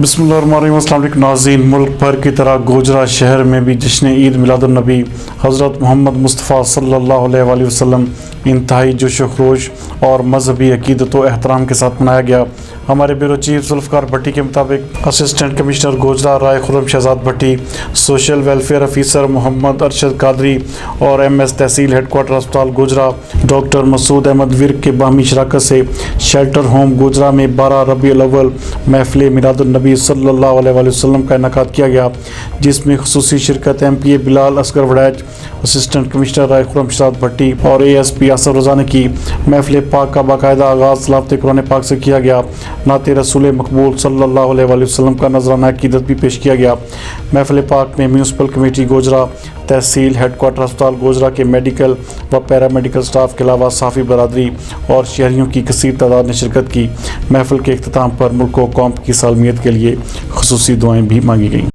बिस्मिल्लाहिर्रहमानिर्रहीम। अस्सलाम वालेकुम नाज़रीन, मुल्क भर की तरह गोजरा शहर में भी जश्न ईद मिलादुन नबी हज़रत मोहम्मद मुस्तफ़ा सल्लल्लाहु अलैहि वसल्लम इंतहाई जोश व खरोश और मजहबी अकीदत व एहतराम के साथ मनाया गया। हमारे ब्यूरो चीफ जुल्फ़िकार भट्टी के मुताबिक assistant commissioner Gojra Rai Khurram Shahzad Bhatti, social welfare officer Mohammad Arshad Qadri और MS तहसील हेडक्वार्टर अस्पताल गोजरा डॉक्टर मसूद अहमद विर्क के बामी शराकत से शेल्टर होम गोजरा में 12 रबीउल अव्वल महफिल मिलादुन नबी सल्लल्लाहु अलैहि वसल्लम का इनेकाद किया गया, जिसमें खुसूसी शिरकत MPA Bilal Asghar Waraich, assistant commissioner Rai Khurram Shahzad Bhatti और ASP आसफ रज़ा ने की। महफिल पाक का बाकायदा आगाज़ सलावत कुरान पाक से किया गया। नाते रसूल मकबूल सल्लल्लाहु अलैहि वसल्लम का नजराना अकीदत भी पेश किया गया। महफिल पाक में म्यूनसिपल कमेटी गोजरा, तहसील हेडक्वार्टर अस्पताल गोजरा के मेडिकल व पैरामेडिकल स्टाफ के अलावा साफ़ी बरादरी और शहरियों की कसीर तादाद ने शिरकत की। महफिल के इख्तिताम पर मुल्क व कौम की सालमियत के लिए खुसूसी दुआएं भी मांगी गईं।